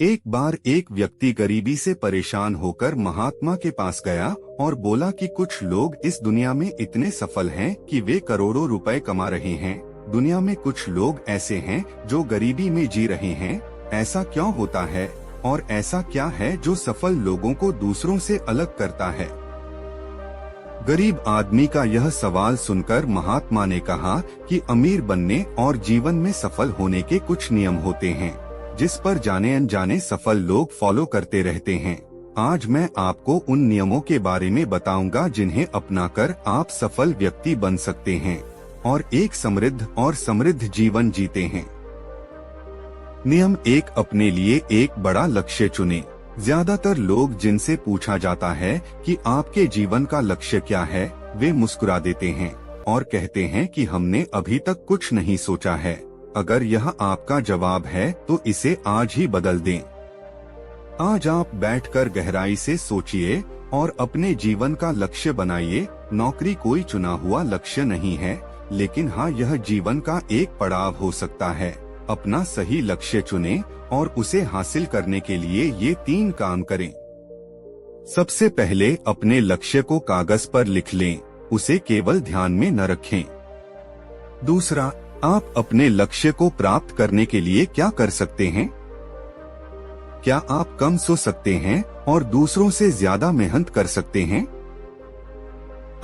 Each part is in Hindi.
एक बार एक व्यक्ति गरीबी से परेशान होकर महात्मा के पास गया और बोला कि कुछ लोग इस दुनिया में इतने सफल हैं कि वे करोड़ों रुपए कमा रहे हैं। दुनिया में कुछ लोग ऐसे हैं जो गरीबी में जी रहे हैं। ऐसा क्यों होता है और ऐसा क्या है जो सफल लोगों को दूसरों से अलग करता है? गरीब आदमी का यह सवाल सुनकर महात्मा ने कहा कि अमीर बनने और जीवन में सफल होने के कुछ नियम होते हैं जिस पर जाने अनजाने सफल लोग फॉलो करते रहते हैं। आज मैं आपको उन नियमों के बारे में बताऊंगा जिन्हें अपनाकर आप सफल व्यक्ति बन सकते हैं और एक समृद्ध जीवन जीते हैं। नियम 1, अपने लिए एक बड़ा लक्ष्य चुनें। ज्यादातर लोग जिनसे पूछा जाता है कि आपके जीवन का लक्ष्य क्या है, वे मुस्कुरा देते हैं और कहते हैं कि हमने अभी तक कुछ नहीं सोचा है। अगर यह आपका जवाब है तो इसे आज ही बदल दें। आज आप बैठकर गहराई से सोचिए और अपने जीवन का लक्ष्य बनाइए। नौकरी कोई चुना हुआ लक्ष्य नहीं है, लेकिन हाँ, यह जीवन का एक पड़ाव हो सकता है। अपना सही लक्ष्य चुनें और उसे हासिल करने के लिए ये 3 काम करें। सबसे पहले अपने लक्ष्य को कागज पर लिख लें, उसे केवल ध्यान में न रखें। दूसरा, आप अपने लक्ष्य को प्राप्त करने के लिए क्या कर सकते हैं? क्या आप कम सो सकते हैं और दूसरों से ज्यादा मेहनत कर सकते हैं?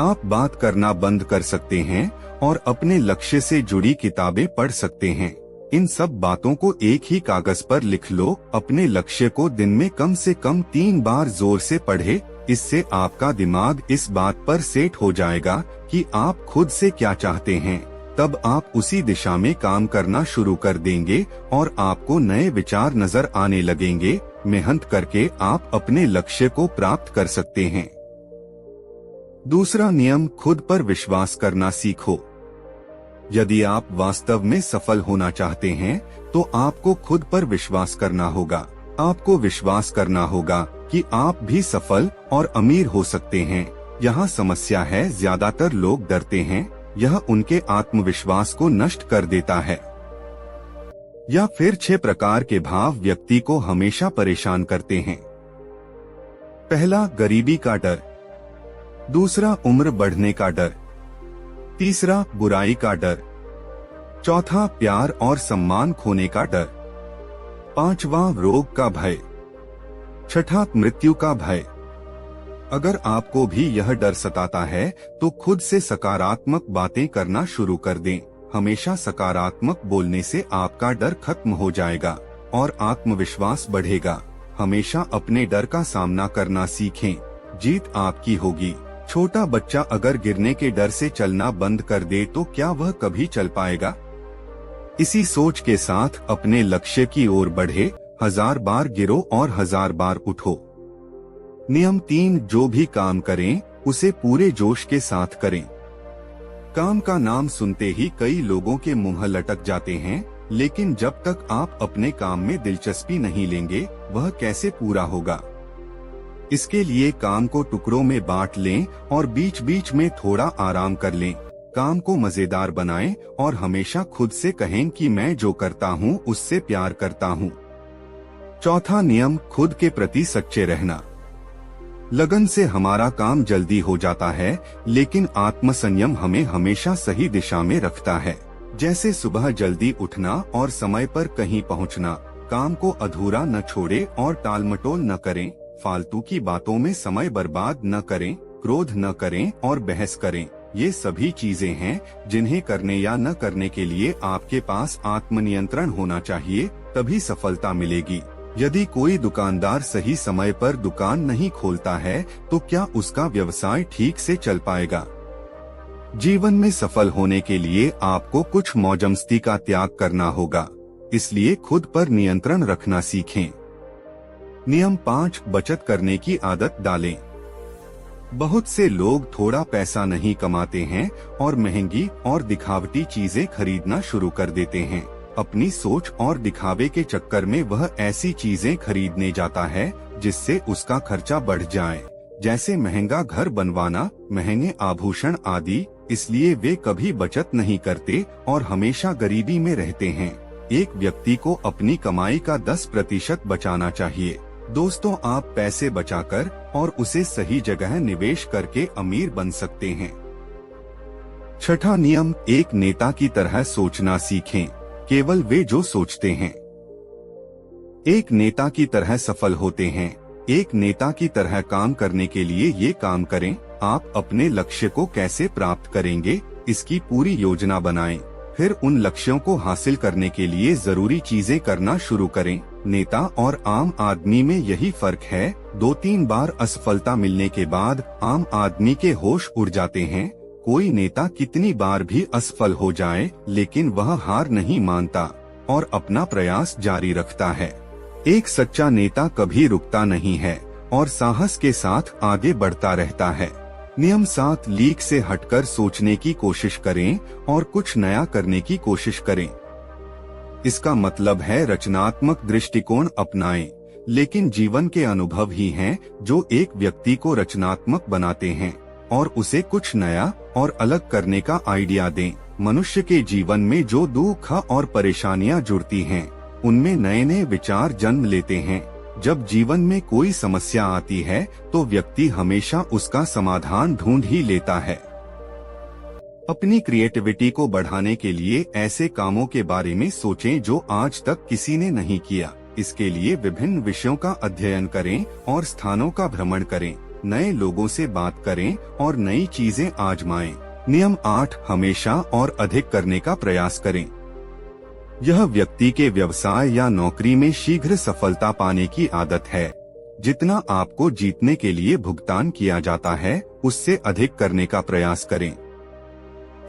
आप बात करना बंद कर सकते हैं और अपने लक्ष्य से जुड़ी किताबें पढ़ सकते हैं। इन सब बातों को एक ही कागज पर लिख लो। अपने लक्ष्य को दिन में कम से कम 3 बार जोर से पढ़े। इससे आपका दिमाग इस बात पर सेट हो जाएगा कि आप खुद से क्या चाहते हैं। तब आप उसी दिशा में काम करना शुरू कर देंगे और आपको नए विचार नजर आने लगेंगे। मेहनत करके आप अपने लक्ष्य को प्राप्त कर सकते हैं। दूसरा नियम, खुद पर विश्वास करना सीखो। यदि आप वास्तव में सफल होना चाहते हैं तो आपको खुद पर विश्वास करना होगा। आपको विश्वास करना होगा कि आप भी सफल और अमीर हो सकते हैं। यहाँ समस्या है, ज्यादातर लोग डरते हैं। यह उनके आत्मविश्वास को नष्ट कर देता है। या फिर 6 प्रकार के भाव व्यक्ति को हमेशा परेशान करते हैं। पहला, गरीबी का डर। दूसरा, उम्र बढ़ने का डर। तीसरा, बुराई का डर। चौथा, प्यार और सम्मान खोने का डर। पांचवा, रोग का भय। छठा, मृत्यु का भय। अगर आपको भी यह डर सताता है तो खुद से सकारात्मक बातें करना शुरू कर दें। हमेशा सकारात्मक बोलने से आपका डर खत्म हो जाएगा और आत्मविश्वास बढ़ेगा। हमेशा अपने डर का सामना करना सीखें। जीत आपकी होगी। छोटा बच्चा अगर गिरने के डर से चलना बंद कर दे तो क्या वह कभी चल पाएगा? इसी सोच के साथ अपने लक्ष्य की ओर बढ़े। 1000 बार गिरो और 1000 बार उठो। नियम 3, जो भी काम करें उसे पूरे जोश के साथ करें। काम का नाम सुनते ही कई लोगों के मुंह लटक जाते हैं, लेकिन जब तक आप अपने काम में दिलचस्पी नहीं लेंगे वह कैसे पूरा होगा? इसके लिए काम को टुकड़ों में बांट लें और बीच बीच में थोड़ा आराम कर लें। काम को मजेदार बनाएं और हमेशा खुद से कहें कि मैं जो करता हूं उससे प्यार करता हूं। चौथा नियम, खुद के प्रति सच्चे रहना। लगन से हमारा काम जल्दी हो जाता है, लेकिन आत्मसंयम हमें हमेशा सही दिशा में रखता है। जैसे सुबह जल्दी उठना और समय पर कहीं पहुंचना। काम को अधूरा न छोड़े और टालमटोल न करें। फालतू की बातों में समय बर्बाद न करें। क्रोध न करें और बहस करें। ये सभी चीजें हैं जिन्हें करने या न करने के लिए आपके पास आत्मनियंत्रण होना चाहिए, तभी सफलता मिलेगी। यदि कोई दुकानदार सही समय पर दुकान नहीं खोलता है तो क्या उसका व्यवसाय ठीक से चल पाएगा? जीवन में सफल होने के लिए आपको कुछ मौजमस्ती का त्याग करना होगा, इसलिए खुद पर नियंत्रण रखना सीखें। नियम 5, बचत करने की आदत डालें। बहुत से लोग थोड़ा पैसा नहीं कमाते हैं और महंगी और दिखावटी चीजें खरीदना शुरू कर देते हैं। अपनी सोच और दिखावे के चक्कर में वह ऐसी चीजें खरीदने जाता है जिससे उसका खर्चा बढ़ जाए, जैसे महंगा घर बनवाना, महंगे आभूषण आदि। इसलिए वे कभी बचत नहीं करते और हमेशा गरीबी में रहते हैं। एक व्यक्ति को अपनी कमाई का 10% बचाना चाहिए। दोस्तों, आप पैसे बचाकर और उसे सही जगह निवेश करके अमीर बन सकते हैं। छठा नियम, एक नेता की तरह सोचना सीखें, केवल वे जो सोचते हैं। एक नेता की तरह सफल होते हैं। एक नेता की तरह काम करने के लिए ये काम करें। आप अपने लक्ष्य को कैसे प्राप्त करेंगे, इसकी पूरी योजना बनाएं। फिर उन लक्ष्यों को हासिल करने के लिए जरूरी चीजें करना शुरू करें। नेता और आम आदमी में यही फर्क है। 2-3 बार असफलता मिलने के बाद आम आदमी के होश उड़ जाते हैं। कोई नेता कितनी बार भी असफल हो जाए, लेकिन वह हार नहीं मानता और अपना प्रयास जारी रखता है। एक सच्चा नेता कभी रुकता नहीं है और साहस के साथ आगे बढ़ता रहता है। नियम 7, लीक से हटकर सोचने की कोशिश करें और कुछ नया करने की कोशिश करें। इसका मतलब है रचनात्मक दृष्टिकोण अपनाएं, लेकिन जीवन के अनुभव ही हैं जो एक व्यक्ति को रचनात्मक बनाते हैं और उसे कुछ नया और अलग करने का आइडिया दें। मनुष्य के जीवन में जो दुख और परेशानियां जुड़ती हैं, उनमें नए नए विचार जन्म लेते हैं। जब जीवन में कोई समस्या आती है तो व्यक्ति हमेशा उसका समाधान ढूंढ ही लेता है। अपनी क्रिएटिविटी को बढ़ाने के लिए ऐसे कामों के बारे में सोचें जो आज तक किसी ने नहीं किया। इसके लिए विभिन्न विषयों का अध्ययन करें और स्थानों का भ्रमण करें। नए लोगों से बात करें और नई चीजें आजमाएं। नियम 8, हमेशा और अधिक करने का प्रयास करें। यह व्यक्ति के व्यवसाय या नौकरी में शीघ्र सफलता पाने की आदत है। जितना आपको जीतने के लिए भुगतान किया जाता है, उससे अधिक करने का प्रयास करें।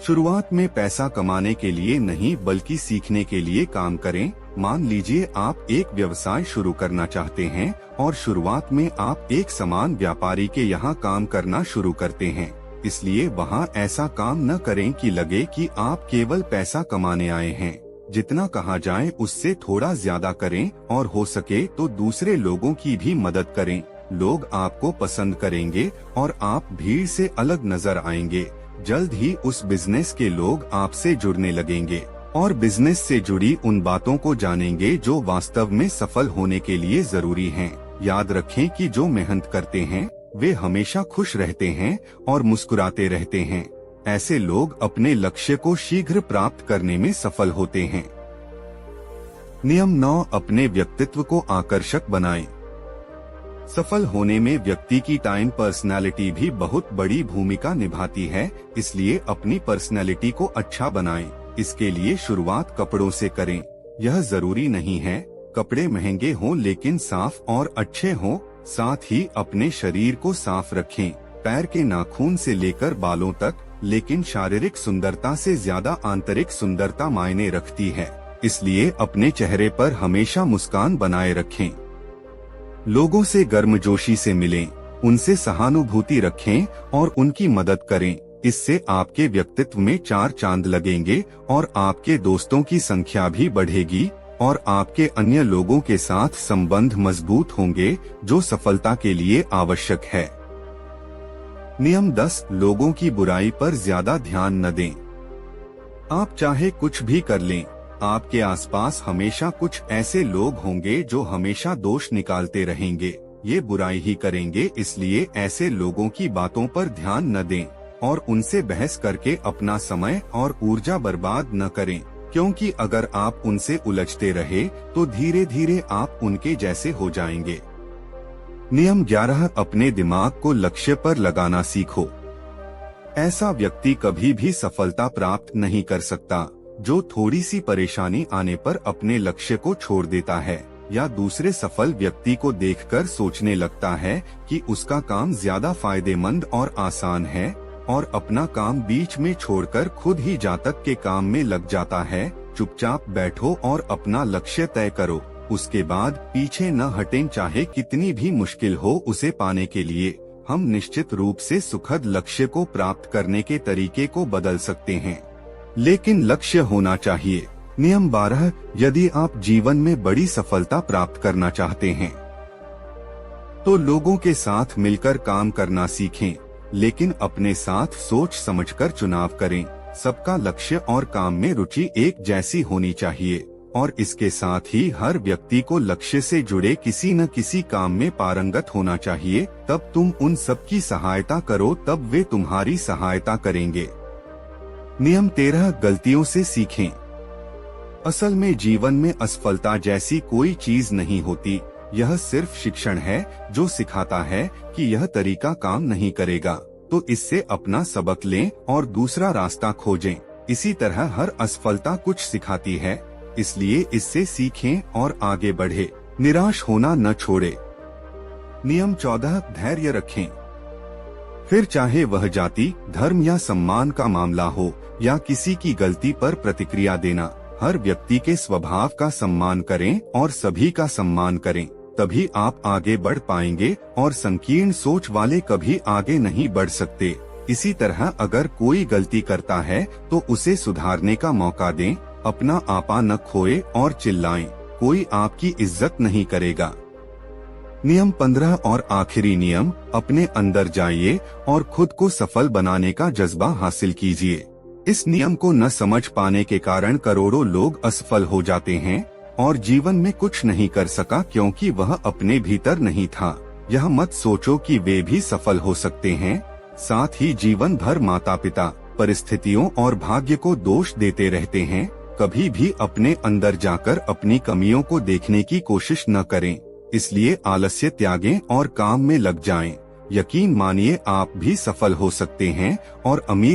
शुरुआत में पैसा कमाने के लिए नहीं, बल्कि सीखने के लिए काम करें। मान लीजिए आप एक व्यवसाय शुरू करना चाहते हैं और शुरुआत में आप एक सामान व्यापारी के यहाँ काम करना शुरू करते हैं। इसलिए वहाँ ऐसा काम न करें कि लगे कि आप केवल पैसा कमाने आए हैं। जितना कहा जाए उससे थोड़ा ज्यादा करें और हो सके तो दूसरे लोगों की भी मदद करें। लोग आपको पसंद करेंगे और आप भीड़ से अलग नजर आएंगे। जल्द ही उस बिजनेस के लोग आपसे जुड़ने लगेंगे और बिजनेस से जुड़ी उन बातों को जानेंगे जो वास्तव में सफल होने के लिए जरूरी हैं। याद रखें कि जो मेहनत करते हैं वे हमेशा खुश रहते हैं और मुस्कुराते रहते हैं। ऐसे लोग अपने लक्ष्य को शीघ्र प्राप्त करने में सफल होते हैं। नियम 9, अपने व्यक्तित्व को आकर्षक बनाएं। सफल होने में व्यक्ति की टाइम पर्सनालिटी भी बहुत बड़ी भूमिका निभाती है, इसलिए अपनी पर्सनालिटी को अच्छा बनाएं। इसके लिए शुरुआत कपड़ों से करें। यह जरूरी नहीं है कपड़े महंगे हों, लेकिन साफ और अच्छे हों। साथ ही अपने शरीर को साफ रखें, पैर के नाखून से लेकर बालों तक। लेकिन शारीरिक सुंदरता से ज्यादा आंतरिक सुंदरता मायने रखती है, इसलिए अपने चेहरे पर हमेशा मुस्कान बनाए रखें। लोगों से गर्मजोशी से मिलें, उनसे सहानुभूति रखें और उनकी मदद करें। इससे आपके व्यक्तित्व में 4 चांद लगेंगे और आपके दोस्तों की संख्या भी बढ़ेगी और आपके अन्य लोगों के साथ संबंध मजबूत होंगे, जो सफलता के लिए आवश्यक है। नियम 10, लोगों की बुराई पर ज्यादा ध्यान न दें। आप चाहे कुछ भी कर लें, आपके आसपास हमेशा कुछ ऐसे लोग होंगे जो हमेशा दोष निकालते रहेंगे। ये बुराई ही करेंगे, इसलिए ऐसे लोगों की बातों पर ध्यान न दें और उनसे बहस करके अपना समय और ऊर्जा बर्बाद न करें, क्योंकि अगर आप उनसे उलझते रहे तो धीरे धीरे आप उनके जैसे हो जाएंगे। नियम 11, अपने दिमाग को लक्ष्य पर लगाना सीखो। ऐसा व्यक्ति कभी भी सफलता प्राप्त नहीं कर सकता जो थोड़ी सी परेशानी आने पर अपने लक्ष्य को छोड़ देता है या दूसरे सफल व्यक्ति को देखकर सोचने लगता है कि उसका काम ज्यादा फायदेमंद और आसान है और अपना काम बीच में छोड़कर खुद ही जातक के काम में लग जाता है। चुपचाप बैठो और अपना लक्ष्य तय करो, उसके बाद पीछे न हटें, चाहे कितनी भी मुश्किल हो उसे पाने के लिए हम निश्चित रूप से सुखद लक्ष्य को प्राप्त करने के तरीके को बदल सकते हैं, लेकिन लक्ष्य होना चाहिए। नियम 12, यदि आप जीवन में बड़ी सफलता प्राप्त करना चाहते हैं तो लोगों के साथ मिलकर काम करना सीखें, लेकिन अपने साथ सोच समझकर चुनाव करें। सबका लक्ष्य और काम में रुचि एक जैसी होनी चाहिए और इसके साथ ही हर व्यक्ति को लक्ष्य से जुड़े किसी न किसी काम में पारंगत होना चाहिए। तब तुम उन सब की सहायता करो, तब वे तुम्हारी सहायता करेंगे। नियम 13, गलतियों से सीखें। असल में जीवन में असफलता जैसी कोई चीज नहीं होती। यह सिर्फ शिक्षण है जो सिखाता है कि यह तरीका काम नहीं करेगा, तो इससे अपना सबक लें और दूसरा रास्ता खोजें। इसी तरह हर असफलता कुछ सिखाती है, इसलिए इससे सीखें और आगे बढ़े। निराश होना न छोड़े। नियम 14, धैर्य रखें। फिर चाहे वह जाति, धर्म या सम्मान का मामला हो या किसी की गलती पर प्रतिक्रिया देना, हर व्यक्ति के स्वभाव का सम्मान करें और सभी का सम्मान करें। तभी आप आगे बढ़ पाएंगे और संकीर्ण सोच वाले कभी आगे नहीं बढ़ सकते। इसी तरह अगर कोई गलती करता है तो उसे सुधारने का मौका दें, अपना आपा न खोए और चिल्लाएं, कोई आपकी इज्जत नहीं करेगा। नियम 15 और आखिरी नियम, अपने अंदर जाइए और खुद को सफल बनाने का जज्बा हासिल कीजिए। इस नियम को न समझ पाने के कारण करोड़ों लोग असफल हो जाते हैं और जीवन में कुछ नहीं कर सका क्योंकि वह अपने भीतर नहीं था। यह मत सोचो कि वे भी सफल हो सकते हैं। साथ ही जीवन भर माता पिता, परिस्थितियों और भाग्य को दोष देते रहते हैं। कभी भी अपने अंदर जाकर अपनी कमियों को देखने की कोशिश न करें। इसलिए आलस्य त्यागें और काम में लग जाएं। यकीन मानिए आप भी सफल हो सकते हैं और अमीर